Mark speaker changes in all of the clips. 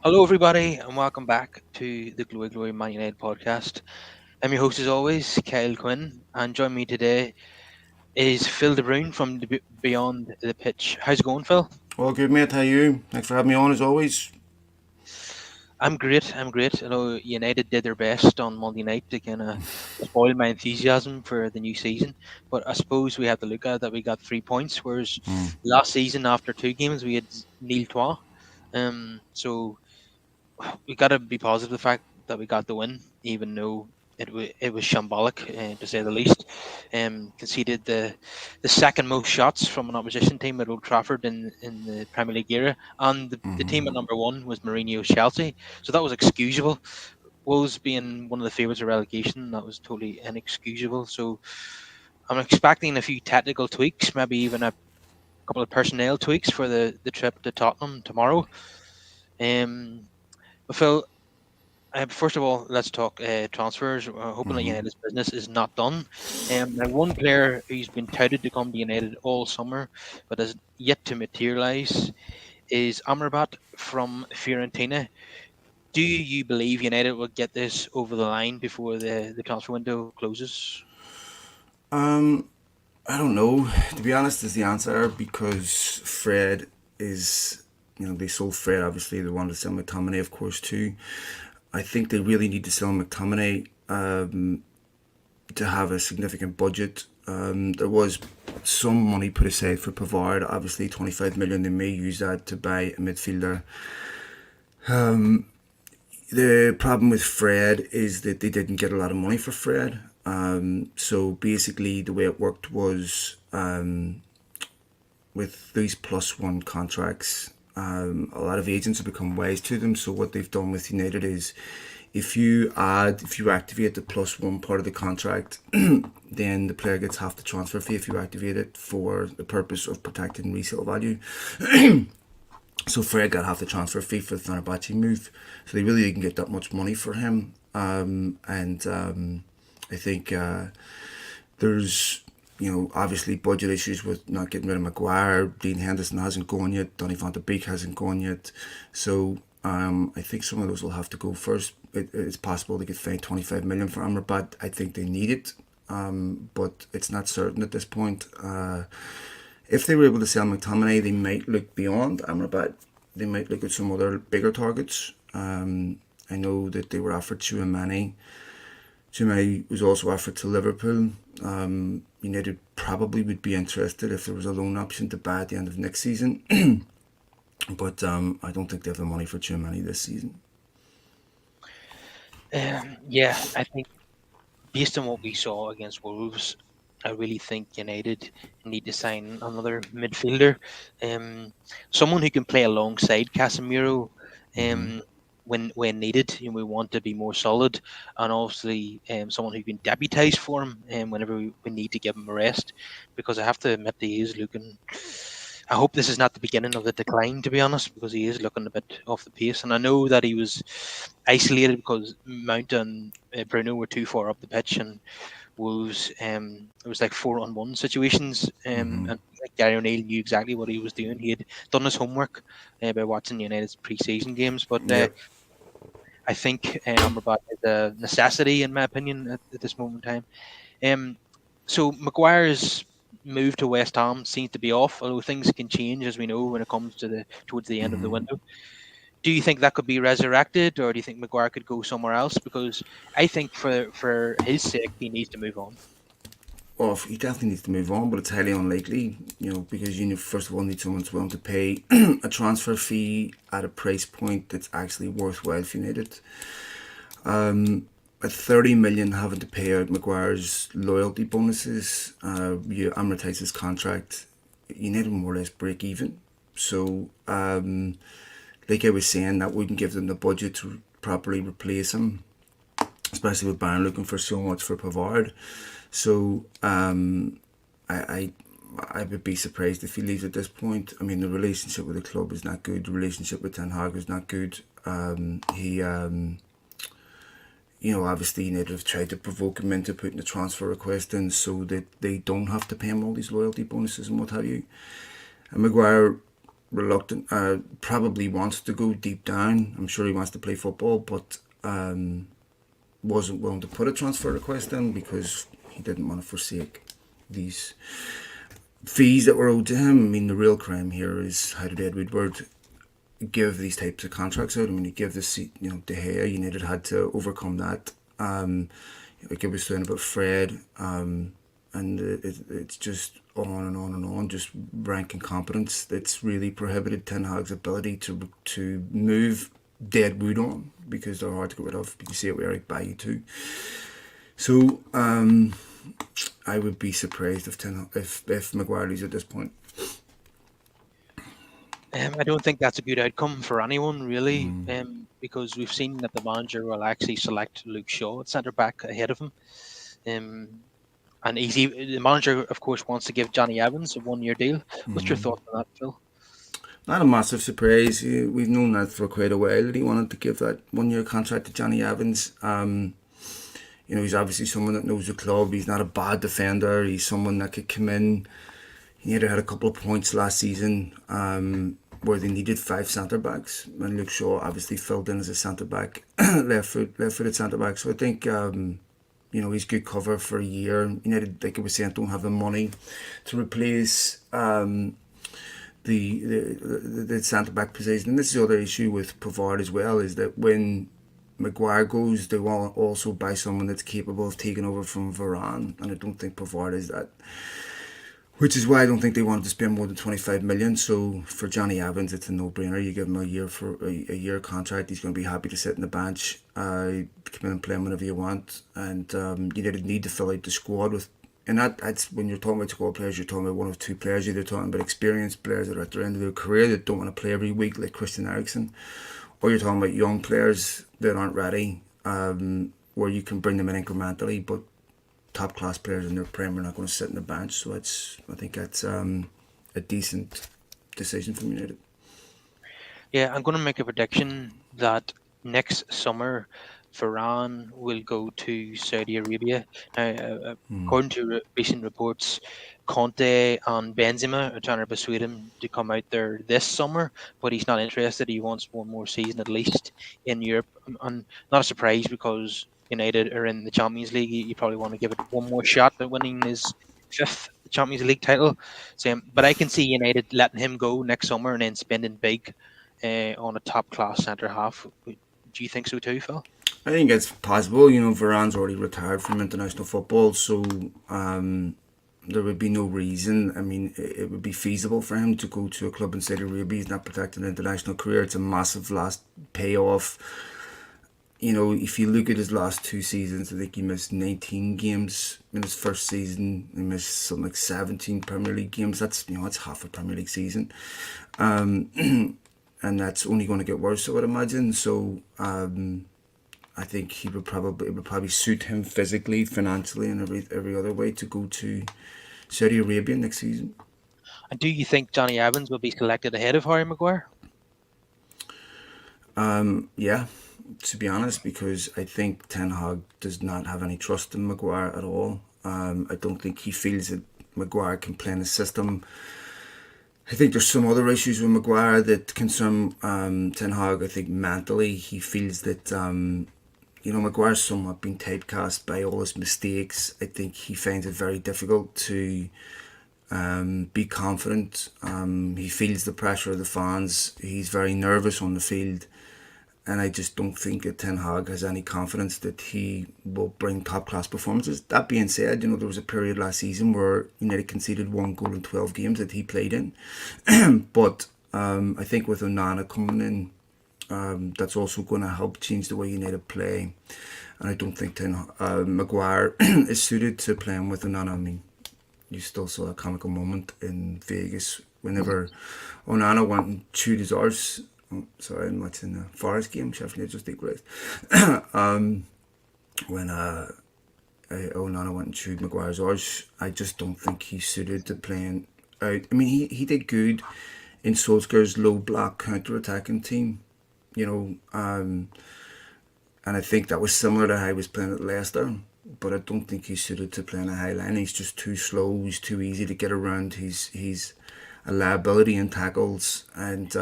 Speaker 1: Hello, everybody, and welcome back to the Glory Glory Man United podcast. I'm your host, as always, Kyle Quinn, and join me today is Phil De Brún from Beyond the Pitch. How's it going, Phil?
Speaker 2: All good, mate. How you? Thanks for having me on as always.
Speaker 1: I'm great. I'm great. I know United did their best on Monday night to kind of spoil my enthusiasm for the new season, but I suppose we have to look at that we got 3 points, whereas
Speaker 2: Mm.
Speaker 1: last season after two games we had nil trois. So we got to be positive the fact that we got the win, even though it was shambolic to say the least. Conceded the second most shots from an opposition team at Old Trafford in the Premier League era, and the team at number one was Mourinho's Chelsea, so that was excusable. Wolves being one of the favourites of relegation, that was totally inexcusable. So I'm expecting a few tactical tweaks, maybe even a couple of personnel tweaks for the trip to Tottenham tomorrow. But Phil, first of all, let's talk transfers. Hoping that United's business is not done. Now, one player who's been touted to come to United all summer, but has yet to materialise, is Amrabat from Fiorentina. Do you believe United will get this over the line before the transfer window closes?
Speaker 2: Um, I don't know. To be honest, is the answer because Fred is, they sold Fred. Obviously, they wanted to sell McTominay, of course, too. I think they really need to sell McTominay to have a significant budget. There was some money put aside for Pavard. Obviously, 25 million. They may use that to buy a midfielder. The problem with Fred is that they didn't get a lot of money for Fred. So basically, the way it worked was with these plus one contracts, a lot of agents have become wise to them. So what they've done with United is, if you activate the plus one part of the contract, then the player gets half the transfer fee if you activate it for the purpose of protecting resale value. So Fred got half the transfer fee for the Fenerbahce move, so they really didn't get that much money for him. And I think there's obviously budget issues with not getting rid of Maguire. Dean Henderson hasn't gone yet. Donny van de Beek hasn't gone yet. So I think some of those will have to go first. It's possible they could find 25 million for Amrabat. I think they need it, but it's not certain at this point. If they were able to sell McTominay, they might look beyond Amrabat. They might look at some other bigger targets. I know that they were offered Chouamani. Chouamani was also offered to Liverpool. United probably would be interested if there was a loan option to buy at the end of next season. But I don't think they have the money for Chouamani this season.
Speaker 1: Yeah, I think based on what we saw against Wolves, I really think United need to sign another midfielder, um, someone who can play alongside Casemiro, um, when needed. We want to be more solid, and obviously someone who can deputise for him, whenever we need to give him a rest. Because I have to admit, he is looking. I hope this is not the beginning of the decline, to be honest, because he is looking a bit off the pace. And I know that he was isolated because Mount and Bruno were too far up the pitch, and Wolves, it was like 4-on-1 situations, and like Gary O'Neill knew exactly what he was doing. He had done his homework by watching United's pre-season games, but
Speaker 2: Yep.
Speaker 1: I think Amrabat is a necessity, in my opinion, at this moment in time. Um, so Maguire's move to West Ham seems to be off, although things can change, as we know, when it comes to the towards the end of the window. Do you think that could be resurrected, or do you think Maguire could go somewhere else? Because I think for his sake, he needs to move on.
Speaker 2: Well, he definitely needs to move on, but it's highly unlikely, because you first of all need someone who's willing to pay a transfer fee at a price point that's actually worthwhile for United. At 30 million, having to pay out Maguire's loyalty bonuses, you amortize his contract, you need to more or less break even. So, like I was saying, that wouldn't give them the budget to properly replace him, especially with Bayern looking for so much for Pavard. So, I I would be surprised if he leaves at this point. I mean, the relationship with the club is not good. The relationship with Ten Hag is not good. He obviously United have tried to provoke him into putting a transfer request in so that they don't have to pay him all these loyalty bonuses and what have you. And Maguire, reluctant. Probably wants to go deep down. I'm sure he wants to play football, but wasn't willing to put a transfer request in because he didn't want to forsake these fees that were owed to him. I mean, the real crime here is how did Ed Woodward give these types of contracts out? I mean, you give this, De Gea, United had to overcome that. Like I was saying about Fred, and it's just on and on and on, just rank incompetence that's really prohibited Ten Hag's ability to move dead wood on because they're hard to get rid of. You see it with Eric Bailly too. So I would be surprised if Maguire leaves at this point.
Speaker 1: I don't think that's a good outcome for anyone, really, because we've seen that the manager will actually select Luke Shaw at centre back ahead of him. Um, and the manager, of course, wants to give Johnny Evans a 1 year deal. What's your thoughts on that, Phil?
Speaker 2: Not a massive surprise. We've known that for quite a while that he wanted to give that 1 year contract to Johnny Evans. He's obviously someone that knows the club. He's not a bad defender. He's someone that could come in. He had a couple of points last season where they needed five centre backs, and Luke Shaw obviously filled in as a centre back, left-footed centre back. So I think he's good cover for a year. United, like I was saying, don't have the money to replace the centre back position. And this is the other issue with Pavard as well, is that when Maguire goes, they want to also buy someone that's capable of taking over from Varane, and I don't think Pavard is that. Which is why I don't think they wanted to spend more than 25 million. So for Johnny Evans, it's a no-brainer. You give him a year contract. He's going to be happy to sit in the bench, come in and play him whenever you want. And you need to fill out the squad with. And that's when you're talking about squad players, you're talking about one of two players. You're talking about experienced players that are at their end of their career that don't want to play every week, like Christian Eriksen, or you're talking about young players that aren't ready, where you can bring them in incrementally, but top class players in their prem are not going to sit in the bench. So I think that's a decent decision from United.
Speaker 1: Yeah, I'm going to make a prediction that next summer, Varane will go to Saudi Arabia. Now, according to recent reports, Conte and Benzema are trying to persuade him to come out there this summer, but he's not interested. He wants one more season at least in Europe. And not a surprise because United are in the Champions League. You probably want to give it one more shot at winning his fifth Champions League title. So, but I can see United letting him go next summer and then spending big on a top class centre half. Do you think so too, Phil?
Speaker 2: I think it's possible. Varane's already retired from international football, so there would be no reason. I mean, it would be feasible for him to go to a club in Saudi Arabia. He's not protecting an international career. It's a massive last payoff. If you look at his last two seasons, I think he missed 19 games in his first season. He missed something like 17 Premier League games. That's half a Premier League season, and that's only going to get worse, I would imagine. So I think it would probably suit him physically, financially, and every other way to go to Saudi Arabia next season.
Speaker 1: And do you think Johnny Evans will be selected ahead of Harry Maguire?
Speaker 2: Yeah, to be honest, because I think Ten Hag does not have any trust in Maguire at all. I don't think he feels that Maguire can play in the system. I think there's some other issues with Maguire that concern Ten Hag. I think mentally he feels that Maguire's somewhat been typecast by all his mistakes. I think he finds it very difficult to be confident. He feels the pressure of the fans. He's very nervous on the field. And I just don't think that Ten Hag has any confidence that he will bring top class performances. That being said, there was a period last season where United conceded 1 goal in 12 games that he played in. But I think with Onana coming in, that's also going to help change the way United play. And I don't think Maguire is suited to playing with Onana. I mean, you still saw a comical moment in Vegas whenever Onana went and chewed his arse. Sorry, I'm watching the Forest game. Sheffield just equalised. When Onana went and chewed Maguire's arse, I just don't think he's suited to playing out. I mean, he did good in Solskjaer's low block counter-attacking team, and I think that was similar to how he was playing at Leicester. But I don't think he's suited to playing a high line. He's just too slow. He's too easy to get around. a liability in tackles, and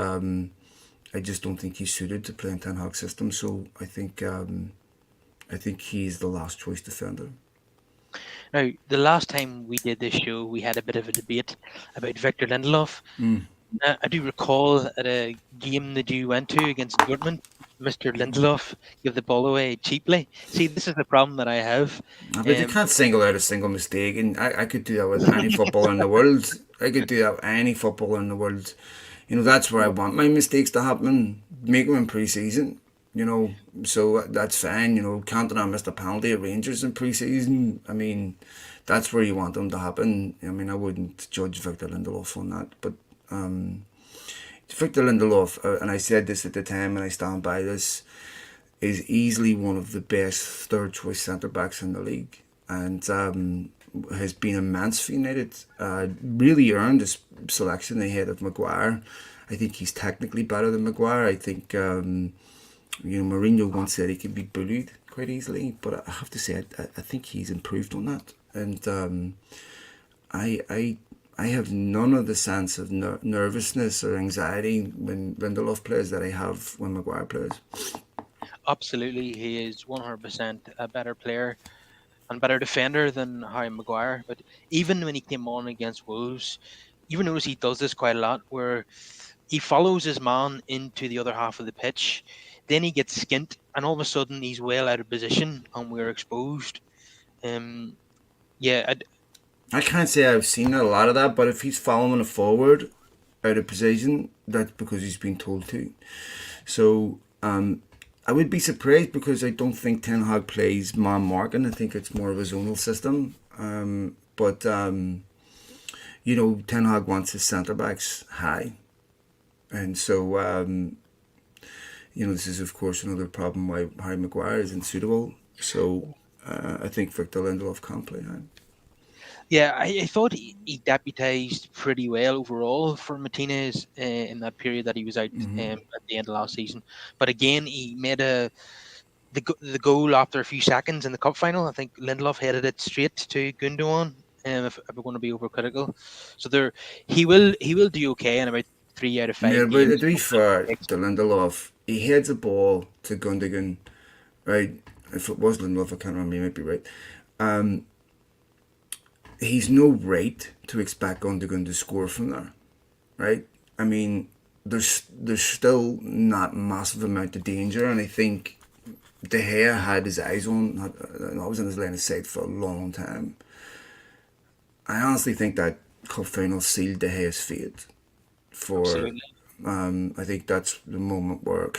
Speaker 2: I just don't think he's suited to play in Ten Hag system. So I think he's the last choice defender.
Speaker 1: Now, the last time we did this show, we had a bit of a debate about Victor Lindelof. I do recall at a game that you went to against Dortmund, Mr. Lindelof gave the ball away cheaply. See, this is the problem that I have.
Speaker 2: But you
Speaker 1: Um,
Speaker 2: can't single out a single mistake, and I could do that with any footballer in the world. I could do that with any footballer in the world. You know, that's where I want my mistakes to happen. Make them in pre-season. You know, so that's fine. You know, Cantona missed a penalty at Rangers in pre-season. I mean, that's where you want them to happen. I mean, I wouldn't judge Victor Lindelof on that, but Victor Lindelof, and I said this at the time, and I stand by this, is easily one of the best third choice centre backs in the league, and has been immense for United. Really earned his selection ahead of Maguire. I think he's technically better than Maguire. I think Mourinho once said he could be bullied quite easily, but I have to say I think he's improved on that, and I I. I have none of the sense of nervousness or anxiety when Lindelof plays that I have when Maguire plays.
Speaker 1: Absolutely, he is 100% a better player and better defender than Harry Maguire. But even when he came on against Wolves, you notice he does this quite a lot, where he follows his man into the other half of the pitch, then he gets skint, and all of a sudden he's well out of position and we're exposed. Um, yeah,
Speaker 2: I can't say I've seen a lot of that, but if he's following a forward out of position, that's because he's been told to. So I would be surprised because I don't think Ten Hag plays man marking. I think it's more of a zonal system. But Ten Hag wants his centre backs high, and so this is of course another problem why Harry Maguire is unsuitable. So I think Victor Lindelof can't play high.
Speaker 1: yeah, I thought he deputised pretty well overall for Martinez in that period that he was out at the end of last season. But again, he made the goal after a few seconds in the cup final. I think Lindelof headed it straight to Gundogan. If we're going to be overcritical, so he will do okay in about 3 out of 5
Speaker 2: Yeah, but
Speaker 1: games.
Speaker 2: to be fair to Lindelof, he heads a ball to Gundogan, right? If it was Lindelof, I can't remember. You might be right. He's no right to expect Gundogan to score from there, right? I mean, there's still not massive amount of danger, and I think De Gea had his eyes on. I was in his line of sight for a long time. I honestly think that cup final sealed De Gea's fate. For
Speaker 1: Absolutely.
Speaker 2: I think that's the moment where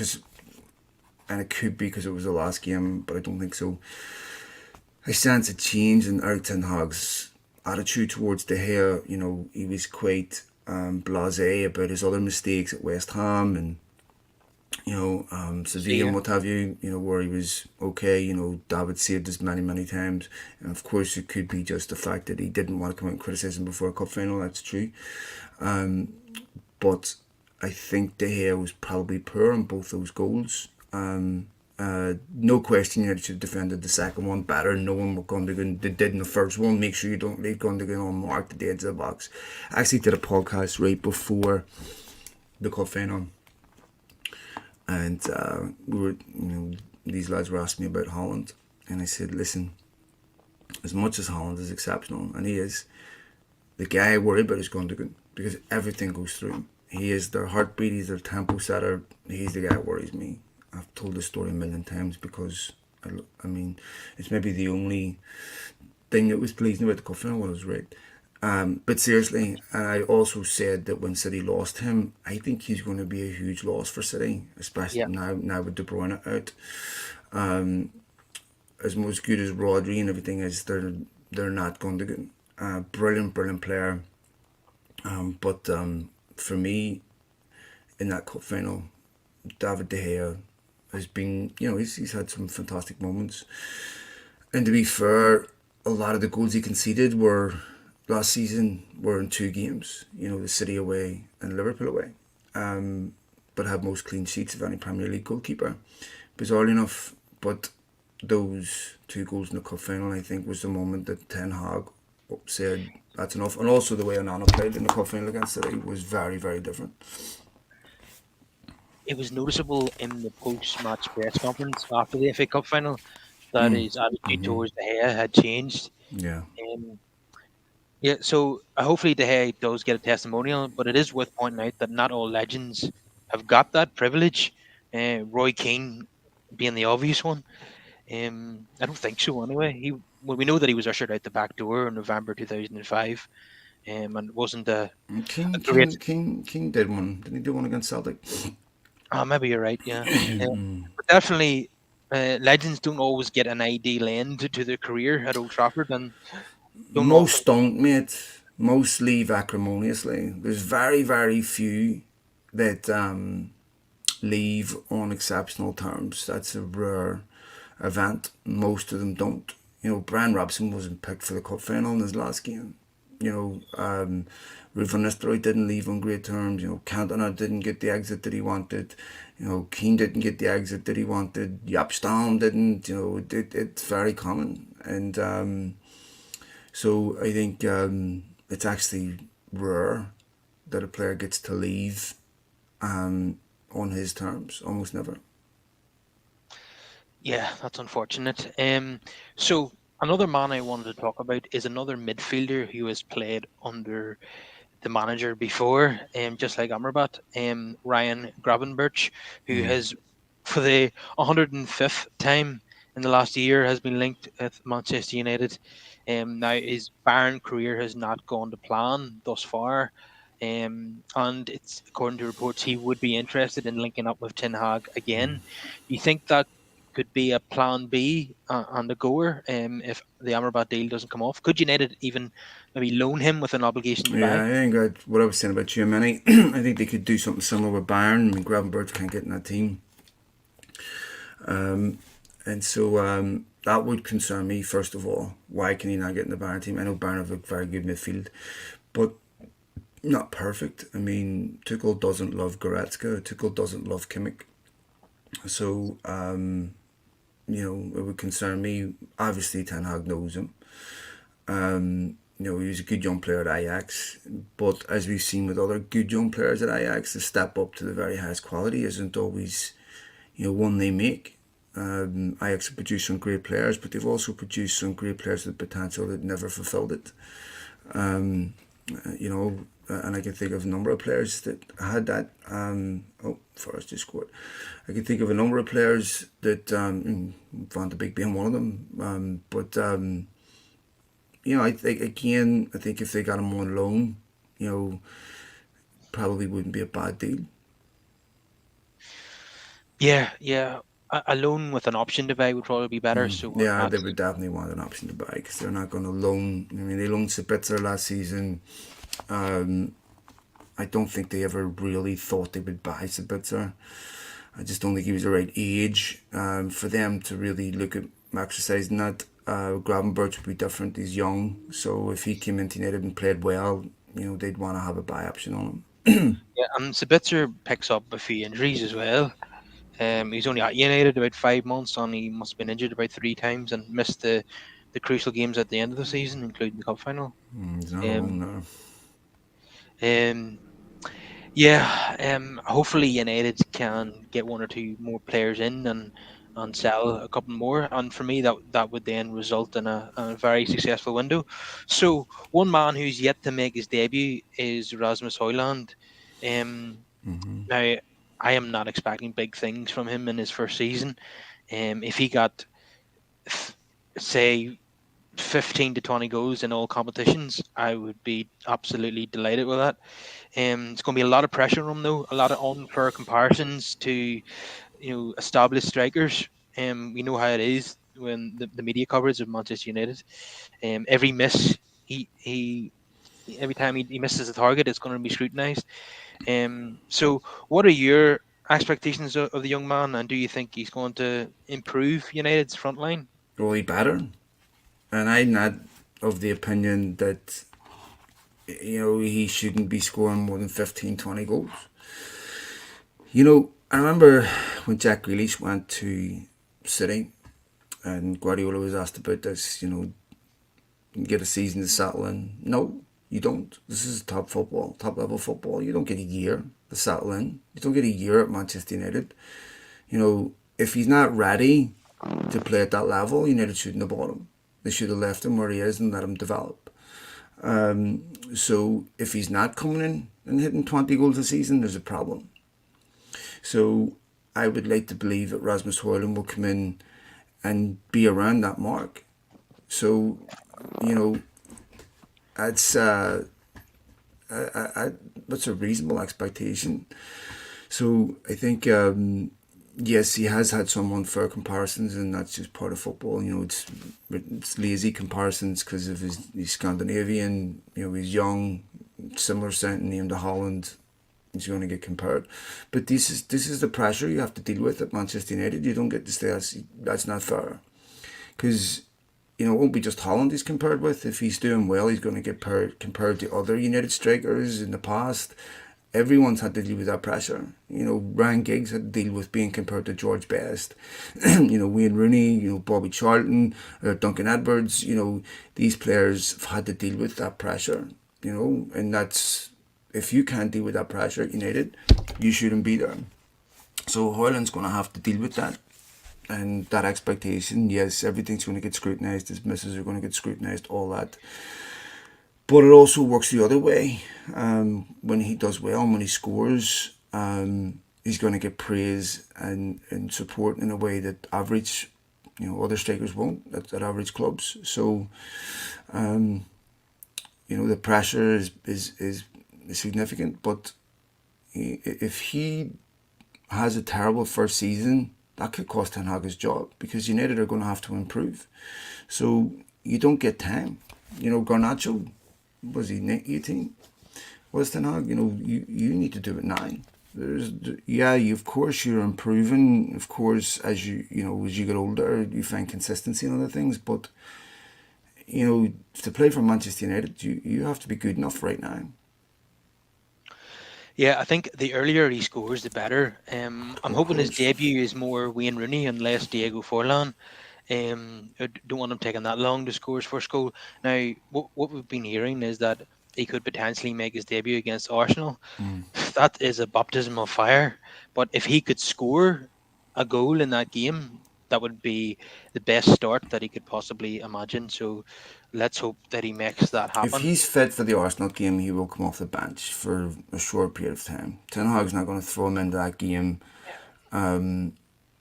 Speaker 2: and it could be because it was the last game, but I don't think so. I sense a change in Erik ten Hag's attitude towards De Gea. You know, he was quite blasé about his other mistakes at West Ham and
Speaker 1: See
Speaker 2: Sevilla and
Speaker 1: ya.
Speaker 2: what have you. You know, where he was okay. You know, David saved us many times, and of course it could be just the fact that he didn't want to come out and criticise him before a cup final. That's true, but I think De Gea was probably poor on both those goals. No question United should have defended the second one better, knowing what Gundogan did in the first one. Make sure you don't leave Gundogan unmarked at the edge of the box. I actually did a podcast right before the cup final, and these lads were asking me about Holland, and I said, listen, as much as Holland is exceptional, and he is, the guy I worry about is Gundogan because everything goes through him. He is their heartbeat, he's their tempo setter, he's the guy that worries me. I've told this story a million times because, I mean, it's maybe the only thing that was pleasing about the cup final was right. But seriously, and I also said that when City lost him, I think he's going to be a huge loss for City,
Speaker 1: Yeah.
Speaker 2: especially now with De Bruyne out. As most good as Rodri and everything is, they're not going to get brilliant player. But for me, in that cup final, David De Gea has been, he's had some fantastic moments. And to be fair, a lot of the goals he conceded were last season were in two games. You know, the City away and Liverpool away. But had most clean sheets of any Premier League goalkeeper. Bizarrely enough, but those two goals in the cup final, I think, was the moment that Ten Hag said that's enough. And also the way Onana played in the cup final against City was very, very different.
Speaker 1: It was noticeable in the post-match press conference after the FA Cup final that his attitude towards De Gea had changed.
Speaker 2: Yeah.
Speaker 1: Um, yeah, so hopefully De Gea does get a testimonial, but it is worth pointing out that not all legends have got that privilege. Roy Keane being the obvious one. I don't think so anyway. Well, we know that he was ushered out the back door in November 2005, and it wasn't a great.
Speaker 2: King did one. Didn't he do one against Celtic?
Speaker 1: Maybe you're right, yeah. But definitely, legends don't always get an ideal end to their career at Old Trafford, and don't often.
Speaker 2: Most don't, mate. Most leave acrimoniously. There's very, very few that leave on exceptional terms. That's a rare event. Most of them don't. You know, Brian Robson wasn't picked for the cup final in his last game. You know, Ruud van Nistelrooy didn't leave on great terms. You know, Cantona didn't get the exit that he wanted. You know, Keane didn't get the exit that he wanted. Jaap Stam didn't. You know, it's very common. And so I think it's actually rare that a player gets to leave on his terms. Almost never.
Speaker 1: Yeah, that's unfortunate. So another man I wanted to talk about is another midfielder who has played under the manager before, just like Amrabat, Ryan Gravenberch, who has, for the 105th time in the last year, has been linked with Manchester United. Now, his Bayern career has not gone to plan thus far. And it's according to reports he would be interested in linking up with Ten Hag again. Do you think that could be a plan B on the goer if the Amrabat deal doesn't come off? Could United even maybe loan him with an obligation to
Speaker 2: Yeah,
Speaker 1: buy?
Speaker 2: I think what I was saying about Giamini, I think they could do something similar with Bayern. I mean, Gravenberch can't get in that team. And so that would concern me, first of all. Why can he not get in the Bayern team? I know Bayern have a very good midfield, but not perfect. I mean, Tuchel doesn't love Goretzka. Tuchel doesn't love Kimmich. So, you know, it would concern me. Obviously, Ten Hag knows him. You know, he was a good young player at Ajax, but as we've seen with other good young players at Ajax, the step up to the very highest quality isn't always, you know, one they make. Ajax have produced some great players, but they've also produced some great players with potential that never fulfilled it. You know, and I can think of a number of players that had that. Forrest just scored. I can think of a number of players that Van de Beek being one of them. But you know, I think again, I think if they got him on loan, you know, probably wouldn't be a bad deal.
Speaker 1: Yeah, yeah. A loan with an option to buy would probably be better. So we're
Speaker 2: Yeah,
Speaker 1: not.
Speaker 2: they would definitely want an option to buy because they're not going to loan. I mean, they loaned Sabitzer last season. I don't think they ever really thought they would buy Sabitzer. I just don't think he was the right age for them to really look at exercising that. Gravenberch would be different. He's young, so if he came into United and played well, you know, they'd want to have a buy option on him.
Speaker 1: Yeah, and Sabitzer picks up a few injuries as well. He's only at United about 5 months, and he must have been injured about 3 times and missed the crucial games at the end of the season, including the cup final.
Speaker 2: He's not alone
Speaker 1: Um,
Speaker 2: there.
Speaker 1: um, yeah, hopefully United can get one or two more players in and sell a couple more. And for me, that would then result in a very successful window. So one man who's yet to make his debut is Rasmus Højlund. Um, Now I am not expecting big things from him in his first season. If he got f- say 15 to 20 goals in all competitions, I would be absolutely delighted with that. It's going to be a lot of pressure on him, though. A lot of unfair comparisons to established strikers. We know how it is when the media coverage of Manchester United. Every miss he every time he misses a target, it's going to be scrutinised. So what are your expectations of the young man, and do you think he's going to improve United's front line?
Speaker 2: Well, he better. And I'm not of the opinion that, you know, he shouldn't be scoring more than 15, 20 goals. You know, I remember when Jack Grealish went to City and Guardiola was asked about this, you know, get a season to settle in. No, you don't. This is top football, top level football. You don't get a year to settle in. You don't get a year at Manchester United. If he's not ready to play at that level, United shouldn't have bought him. They should have left him where he is and let him develop. So if he's not coming in and hitting 20 goals a season, there's a problem. So I would like to believe that Rasmus Højlund will come in and be around that mark. So, you know, that's that's a reasonable expectation. So I think yes, he has had some unfair comparisons, and that's just part of football. It's lazy comparisons because of he's Scandinavian. He's young, similar sounding name to Holland. He's going to get compared, but this is the pressure you have to deal with at Manchester United. You don't get to say that's not fair, because it won't be just Holland he's compared with. If he's doing well, he's going to get compared to other United strikers in the past. Everyone's had to deal with that pressure. Ryan Giggs had to deal with being compared to George Best. Wayne Rooney, Bobby Charlton, Duncan Edwards. These players have had to deal with that pressure. And that's, if you can't deal with that pressure at United, you shouldn't be there. So Højlund's going to have to deal with that. And that expectation, yes, everything's going to get scrutinised. His misses are going to get scrutinised, all that. But it also works the other way. When he does well and when he scores, he's going to get praise and support in a way that average, other strikers won't at average clubs. So, the pressure is significant. But if he has a terrible first season, that could cost Ten Hag his job, because United are going to have to improve. So you don't get time. Garnacho, was he 18? Was Ten Hag? You need to do it now. Of course you're improving. Of course, as you get older, you find consistency in other things. But to play for Manchester United, you have to be good enough right now.
Speaker 1: Yeah, I think the earlier he scores, the better. I'm
Speaker 2: Of
Speaker 1: hoping his
Speaker 2: course.
Speaker 1: debut is more Wayne Rooney and less Diego Forlan. I don't want him taking that long to score his first goal. Now, what we've been hearing is that he could potentially make his debut against Arsenal. That is a baptism of fire. But if he could score a goal in that game, that would be the best start that he could possibly imagine. So let's hope that he makes that
Speaker 2: If
Speaker 1: happen.
Speaker 2: he's fit for the Arsenal game, he will come off the bench for a short period of time. Ten Hag's not going to throw him into that game,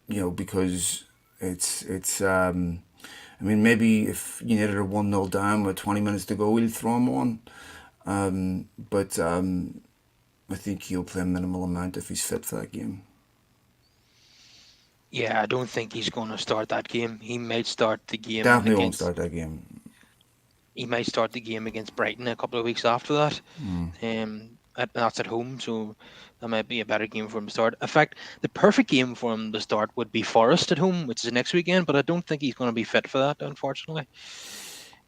Speaker 2: because it's. I mean, maybe if United are 1-0 down with 20 minutes to go, he'll throw him on. But I think he'll play a minimal amount if he's fit for that game.
Speaker 1: Yeah, I don't think he's going to start that game. He might start the game
Speaker 2: Definitely won't
Speaker 1: against.
Speaker 2: start that game.
Speaker 1: He might start the game against Brighton a couple of weeks after that. That's at home, so that might be a better game for him to start. In fact, the perfect game for him to start would be Forest at home, which is next weekend. But I don't think he's going to be fit for that, unfortunately.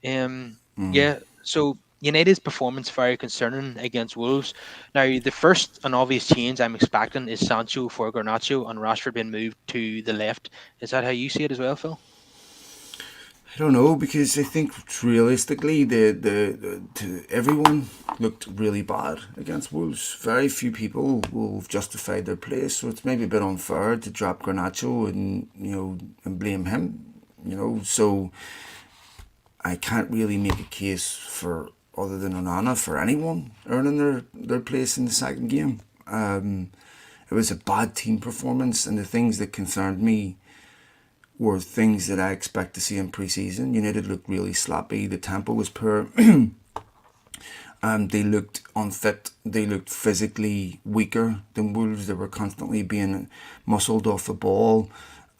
Speaker 1: Yeah. So United's performance very concerning against Wolves. Now, the first and obvious change I'm expecting is Sancho for Garnacho and Rashford being moved to the left. Is that how you see it as well, Phil?
Speaker 2: I don't know, because I think realistically, everyone looked really bad against Wolves. Very few people will have justified their place, so it's maybe a bit unfair to drop Garnacho and blame him. So I can't really make a case for, other than Onana, for anyone earning their place in the second game. It was a bad team performance, and the things that concerned me were things that I expect to see in pre-season. United looked really sloppy. The tempo was poor. They looked unfit. They looked physically weaker than Wolves. They were constantly being muscled off the ball.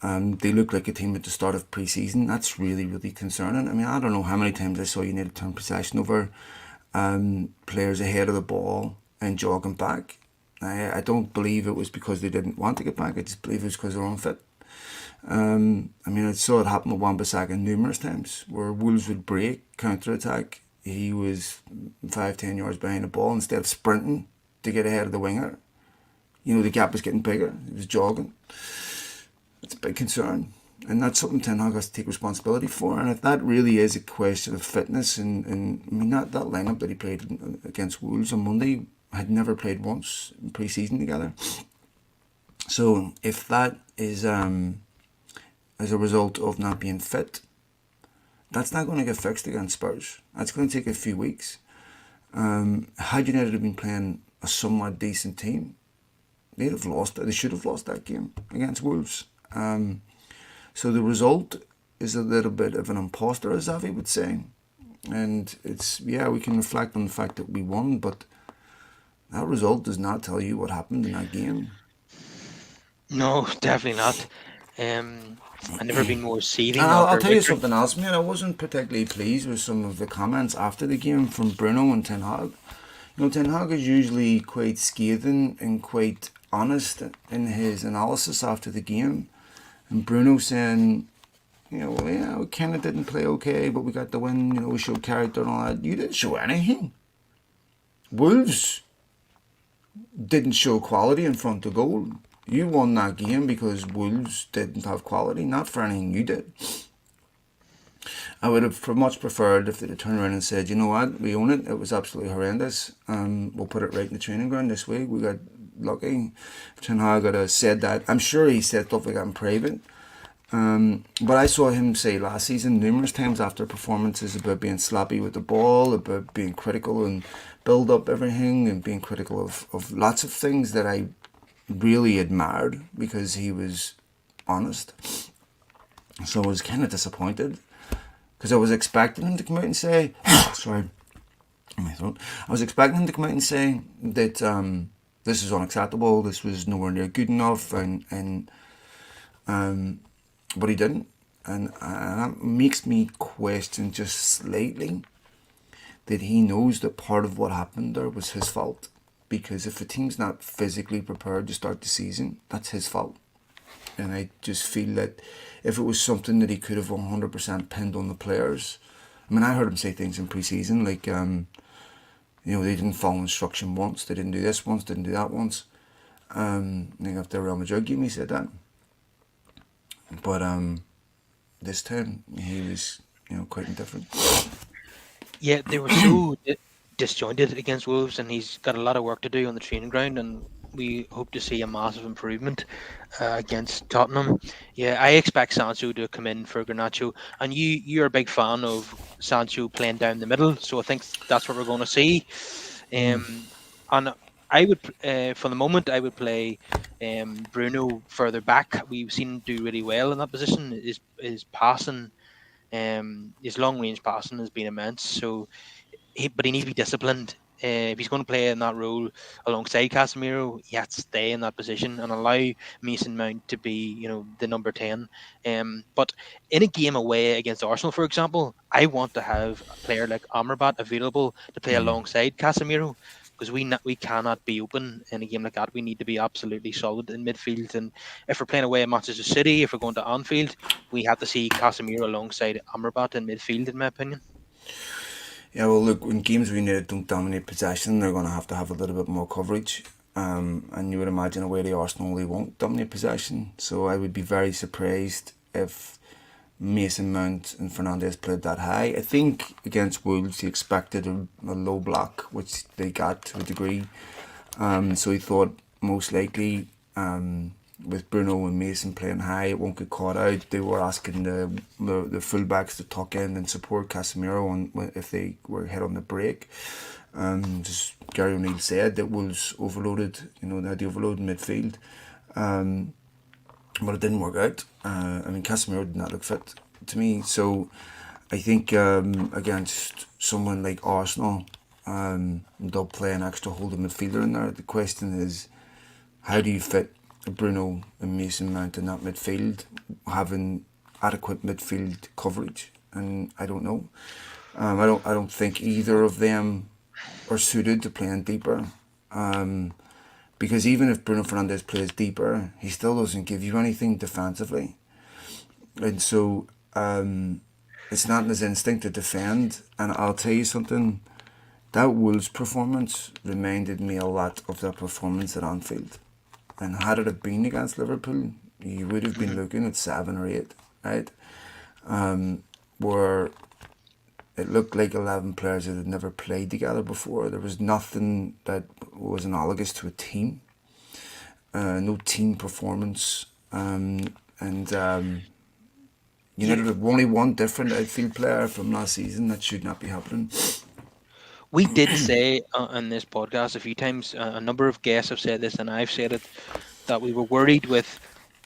Speaker 2: They looked like a team at the start of pre-season. That's really, really concerning. I mean, I don't know how many times I saw United turn possession over, players ahead of the ball and jogging back. I don't believe it was because they didn't want to get back. I just believe it was because they were unfit. I saw it happen with Wan-Bissaka numerous times, where Wolves would break, counter-attack. He was 5-10 yards behind the ball. Instead of sprinting to get ahead of the winger, the gap was getting bigger. He was jogging. It's a big concern. And that's something Ten Hag has to take responsibility for. And if that really is a question of fitness, and I mean, that lineup that he played against Wolves on Monday had never played once in pre-season together. So if that is as a result of not being fit, that's not going to get fixed against Spurs. That's going to take a few weeks. Had United have been playing a somewhat decent team, they'd have lost. They should have lost that game against Wolves. So the result is a little bit of an imposter, as Avi would say. And it's, yeah, we can reflect on the fact that we won, but that result does not tell you what happened in that game.
Speaker 1: No, definitely not. Um, I've never been more
Speaker 2: And
Speaker 1: seething
Speaker 2: I'll
Speaker 1: after a
Speaker 2: tell you
Speaker 1: victory.
Speaker 2: something else, man. I wasn't particularly pleased with some of the comments after the game from Bruno and Ten Hag. You know, Ten Hag is usually quite scathing and quite honest in his analysis after the game. And Bruno saying, you know, well, yeah, we kind of didn't play okay, but we got the win. You know, we showed character and all that. You didn't show anything. Wolves didn't show quality in front of goal. You won that game because Wolves didn't have quality, not for anything you did. I would have much preferred if they'd have turned around and said, you know what, we own it. It was absolutely horrendous. We'll put it right in the training ground this week. We got lucky. If Ten Hag had said that, I'm sure he said stuff like that in private. But I saw him say last season numerous times after performances about being sloppy with the ball, about being critical and build up everything, and being critical of lots of things that I really admired because he was honest. So I was kind of disappointed because I was expecting him to come out and say, sorry, my throat. I was expecting him to come out and say that this is unacceptable, this was nowhere near good enough, and but he didn't, and that makes me question just slightly that he knows that part of what happened there was his fault. Because if a team's not physically prepared to start the season, that's his fault. And I just feel that if it was something that he could have 100% pinned on the players, I mean, I heard him say things in pre-season like, you know, they didn't follow instruction once, they didn't do this once, didn't do that once. I think after the Real Madrid game he said that. But this time he was, you know, quite indifferent.
Speaker 1: Yeah, they were so disjointed against Wolves, and he's got a lot of work to do on the training ground. And we hope to see a massive improvement against Tottenham. Yeah, I expect Sancho to come in for Garnacho, and you're a big fan of Sancho playing down the middle, so I think that's what we're going to see. And I would, for the moment, I would play Bruno further back. We've seen him do really well in that position. His passing, his long range passing has been immense. So but he needs to be disciplined. If he's going to play in that role alongside Casemiro, he has to stay in that position and allow Mason Mount to be, the number 10. But in a game away against Arsenal, for example, I want to have a player like Amrabat available to play alongside Casemiro because we cannot be open in a game like that. We need to be absolutely solid in midfield. And if we're playing away at Manchester City, if we're going to Anfield, we have to see Casemiro alongside Amrabat in midfield, in my opinion.
Speaker 2: Yeah, well, look, when games we United don't dominate possession, they're going to have a little bit more coverage. And you would imagine away to Arsenal, they won't dominate possession. So I would be very surprised if Mason Mount and Fernandes played that high. I think against Wolves, he expected a low block, which they got to a degree. So he thought most likely with Bruno and Mason playing high, it won't get caught out. They were asking the fullbacks to tuck in and support Casemiro if they were hit on the break. Just Gary O'Neill said that Wolves overloaded, they had the overload in midfield. But it didn't work out. I mean, Casemiro did not look fit to me. So I think against someone like Arsenal, they'll play an extra holding midfielder in there. The question is, how do you fit Bruno and Mason Mount in that midfield, having adequate midfield coverage? And I don't know. I don't think either of them are suited to playing deeper. Because even if Bruno Fernandes plays deeper, he still doesn't give you anything defensively. And so it's not in his instinct to defend. And I'll tell you something, that Wolves performance reminded me a lot of their performance at Anfield. And had it have been against Liverpool, you would have been looking at 7 or 8. right? Where it looked like 11 players that had never played together before. There was nothing that was analogous to a team, no team performance. And
Speaker 1: Yeah,
Speaker 2: United have only one different outfield player from last season. That should not be happening.
Speaker 1: we did say on this podcast a few times, a number of guests have said this, and I've said it, that we were worried with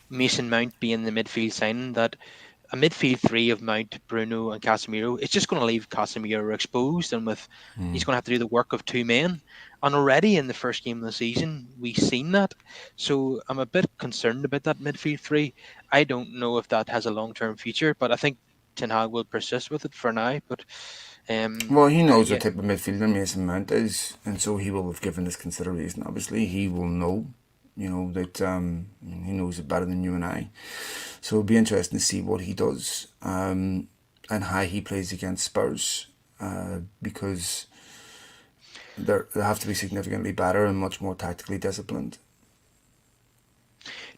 Speaker 1: Mason Mount being the midfield signing, that a midfield three of Mount, Bruno, and Casemiro, it's just going to leave Casemiro exposed, and with he's going to have to do the work of two men. And already in the first game of the season, we've seen that. So I'm a bit concerned about that midfield three. I don't know if that has a long term future, but I think Ten Hag will persist with it for now. But
Speaker 2: Well, he knows
Speaker 1: yeah,
Speaker 2: what type of midfielder Mason Mount is, and so he will have given this consideration. Obviously, he will know, that he knows it better than you and I. So it'll be interesting to see what he does and how he plays against Spurs because they have to be significantly better and much more tactically disciplined.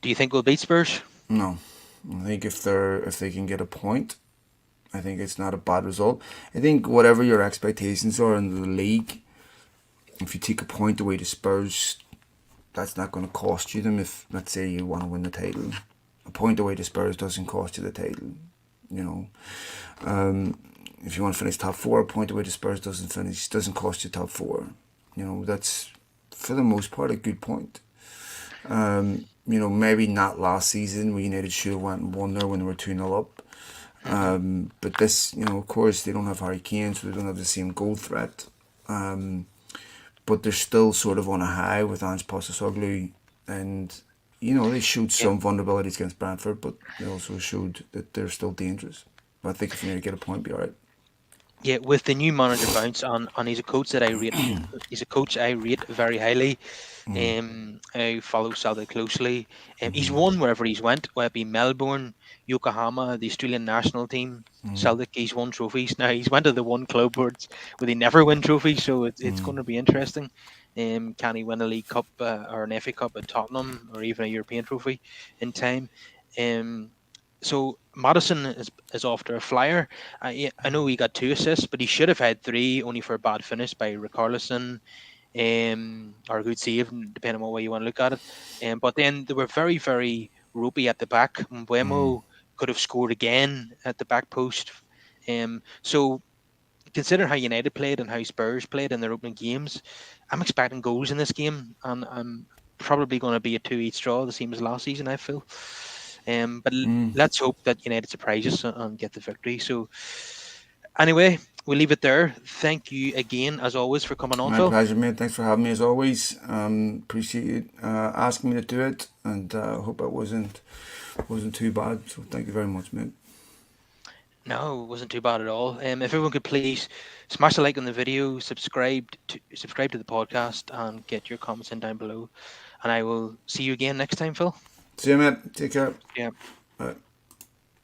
Speaker 1: do you think we'll beat Spurs?
Speaker 2: No, I think if they can get a point, I think it's not a bad result. I think whatever your expectations are in the league, if you take a point away to Spurs, that's not going to cost you them. If let's say you want to win the title, a point away to Spurs doesn't cost you the title. You know, if you want to finish top four, a point away to Spurs doesn't cost you top four. That's for the most part a good point. Maybe not last season where United should have went and won there when they were 2-0 up.
Speaker 1: Hmm.
Speaker 2: But this, of course, they don't have Harry Kane, so they don't have the same goal threat. But they're still sort of on a high with Ange Postecoglou, and they showed
Speaker 1: Yeah,
Speaker 2: some vulnerabilities against Brentford, but they also showed that they're still dangerous. But I think if you need to get a point, be all right.
Speaker 1: yeah. With the new manager bounce on, he's a coach that I rate. He's a coach I rate very highly. I follow Celtic closely. He's won wherever he's went, whether it be Melbourne, Yokohama, the Australian national team, Celtic. He's won trophies. Now he's went to the one club where they never win trophies, so it's going to be interesting. Can he win a League Cup or an FA Cup at Tottenham, or even a European trophy in time? Um, so Madison is after a flyer. I know he got two assists, but he should have had three, only for a bad finish by Ricarlison, or a good save, depending on what way you want to look at it. But then they were very, very ropey at the back. Mbuemo could have scored again at the back post. So considering how United played and how Spurs played in their opening games, I'm expecting goals in this game, and I'm probably going to be a 2-each draw, the same as last season, I feel. Let's hope that United surprises and get the victory. So anyway, we'll leave it there. Thank you again, as always, for coming on,
Speaker 2: My
Speaker 1: Phil.
Speaker 2: pleasure, mate. Thanks for having me as always. Appreciate you asking me to do it, and hope it wasn't too bad. So thank you very much, mate.
Speaker 1: No, it wasn't too bad at all. If everyone could please smash a like on the video, subscribe to the podcast, and get your comments in down below. And I will see you again next time, Phil.
Speaker 2: See you, mate. Take care.
Speaker 1: Yeah.
Speaker 2: Bye.